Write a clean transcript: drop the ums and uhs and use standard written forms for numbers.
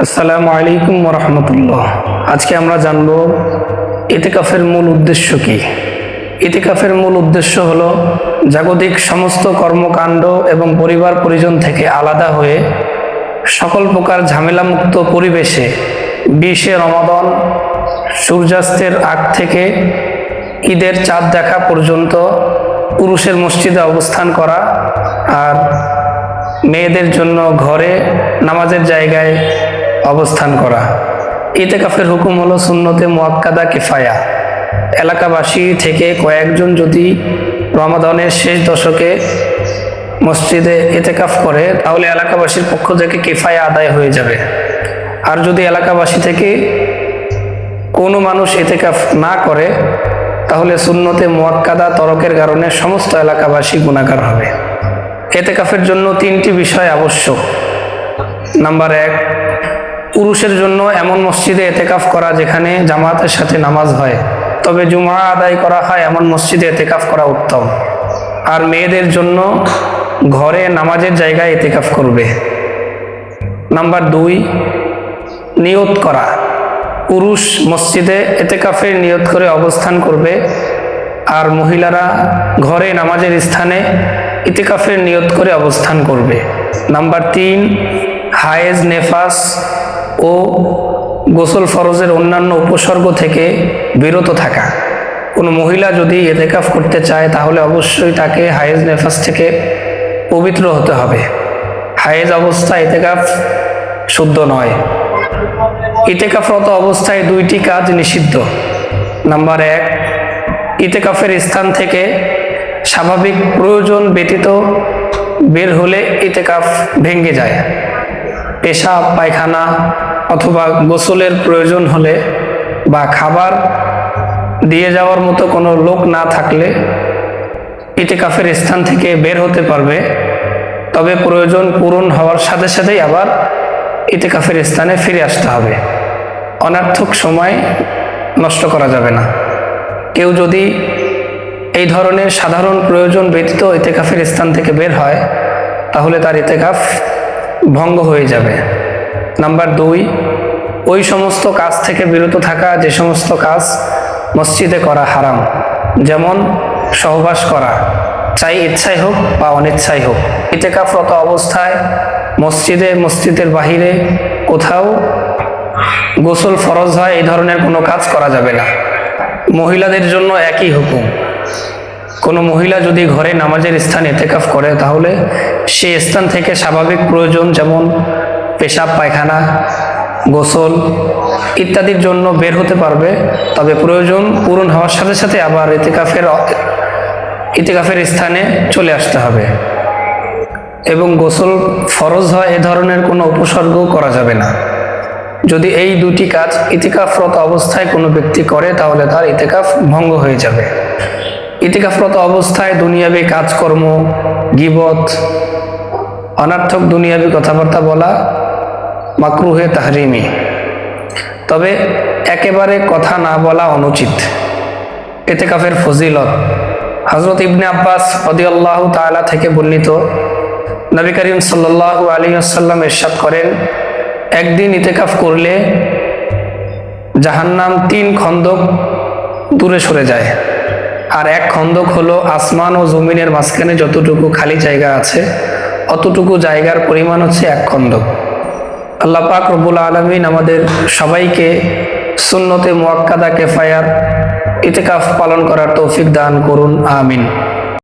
আসসালামু আলাইকুম ওয়া রাহমাতুল্লাহ। আজকে আমরা জানব ইতিকাফের মূল উদ্দেশ্য কি। ইতিকাফের মূল উদ্দেশ্য হলো জাগতিক সমস্ত কর্মকাণ্ড এবং পরিবার পরিজন থেকে আলাদা হয়ে সকল প্রকার ঝামেলামুক্ত পরিবেশে 20 রমাদান সূর্যাস্তের আগ থেকে ঈদের চাঁদ দেখা পর্যন্ত পুরুষের মসজিদে অবস্থান করা, আর মেয়েদের জন্য ঘরে নামাজের জায়গায় অবস্থান করা। ইতিকাফের হুকুম হলো সুন্নতে মুআক্কাদা কিফায়া। এলাকাবাসী থেকে কয়েকজন যদি রমাদানের শেষ দশকে মসজিদে ইতিকাফ করে তাহলে এলাকাবাসীর পক্ষ থেকে কিফায়া আদায় হয়ে যাবে। আর যদি এলাকাবাসী থেকে কোনো মানুষ ইতিকাফ না করে তাহলে সুন্নতে মুআক্কাদা তরকের কারণে সমস্ত এলাকাবাসী গুনাহগার হবে। ইতিকাফের জন্য 3টি বিষয় আবশ্যক। নাম্বার 1, পুরুষের জন্য এমন মসজিদে ইতিকাফ করা যেখানে জামাতের সাথে নামাজ হয়, তবে জুমা আদায় করা হয় এমন মসজিদে ইতিকাফ করা উত্তম। আর মেয়েদের জন্য ঘরে নামাজের জায়গায় ইতিকাফ করবে। নাম্বার 2, নিয়ত করা। পুরুষ মসজিদে ইতিকাফের নিয়ত করে অবস্থান করবে, আর মহিলারা ঘরে নামাজের স্থানে ইতিকাফের নিয়ত করে অবস্থান করবে। নাম্বার 3, হায়েজ, নেফাস ও গোসল ফরজের অন্যান্য উপসর্গ থেকে বিরত থাকা। কোনো মহিলা যদি ইতিকাফ করতে চায় তাহলে অবশ্যই তাকে হায়েজ নেফাস থেকে পবিত্র হতে হবে। হায়েজ অবস্থায় ইতিকাফ শুদ্ধ নয়। ইতিকাফরত অবস্থায় 2টি কাজ নিষিদ্ধ। নাম্বার 1, ইতিকাফের স্থান থেকে স্বাভাবিক প্রয়োজন ব্যতীত বের হলে ইতিকাফ ভেঙে যায়। পেশাব, পায়খানা অথবা গোসলের প্রয়োজন হলে বা খাবার দিয়ে যাওয়ার মতো কোনো লোক না থাকলে ইতিকাফের স্থান থেকে বের হতে পারবে, তবে প্রয়োজন পূরণ হওয়ার সাথে সাথেই আবার ইতিকাফের স্থানে ফিরে আসতে হবে। অনর্থক সময় নষ্ট করা যাবে না। কেউ যদি এই ধরনের সাধারণ প্রয়োজন ব্যতীত ইতিকাফের স্থান থেকে বের হয় তাহলে তার ইতিকাফ ভঙ্গ হয়ে যাবে। নাম্বার 2, ওই সমস্ত কাজ থেকে বিরত থাকা যে সমস্ত কাজ মসজিদে করা হারাম, যেমন সহবাস করা, চাই ইচ্ছাই হোক বা অনিচ্ছাই হোক। ইতিকাফরত অবস্থায় মসজিদের বাহিরে কোথাও গোসল ফরজ হয় এই ধরনের কোনো কাজ করা যাবে না। মহিলাদের জন্য একই হুকুম। কোনো মহিলা যদি ঘরে নামাজের স্থানে ইতিকাফ করে তাহলে সেই স্থান থেকে স্বাভাবিক প্রয়োজন যেমন পেশাব, পায়খানা, গোসল ইত্যাদির জন্য বের হতে পারবে, তবে প্রয়োজন পূরণ হওয়ার সাথে সাথে আবার ইতিকাফের স্থানে চলে আসতে হবে। এবং গোসল ফরজ হয় এ ধরনের কোনো উপসর্গ করা যাবে না। যদি এই 2টি কাজ ইতিকাফরত অবস্থায় কোনো ব্যক্তি করে তাহলে তার ইতিকাফ ভঙ্গ হয়ে যাবে। ইতিকাফরত অবস্থায় দুনিয়াবি কাজকর্ম, গীবত, অনর্থক দুনিয়াবি কথাবার্তা বলা মাকরুহে তাহরিমি, তবে একেবারে কথা না বলা অনুচিত। ইতিকাফের ফজিলত। হযরত ইবনে আব্বাস রাদিয়াল্লাহু তাআলা থেকে বর্ণিত, নবী করিম সাল্লাল্লাহু আলাইহি ওয়াসাল্লাম ইরশাদ করেন, একদিন ইতিকাফ করলে জাহান্নাম 3 খন্দক দূরে সরে যায়। আর 1 খন্দক হলো আসমান ও জমিনের মাঝখানে যতটুকু খালি জায়গা আছে অতটুকু জায়গার পরিমাণ হচ্ছে 1 খন্দক। আল্লাহ পাক রব্বুল আলামিন আমাদের সবাইকে সুন্নতে মুআক্কাদা কিফায়ার ইতিকাফ পালন করার তৌফিক দান করুন। আমিন।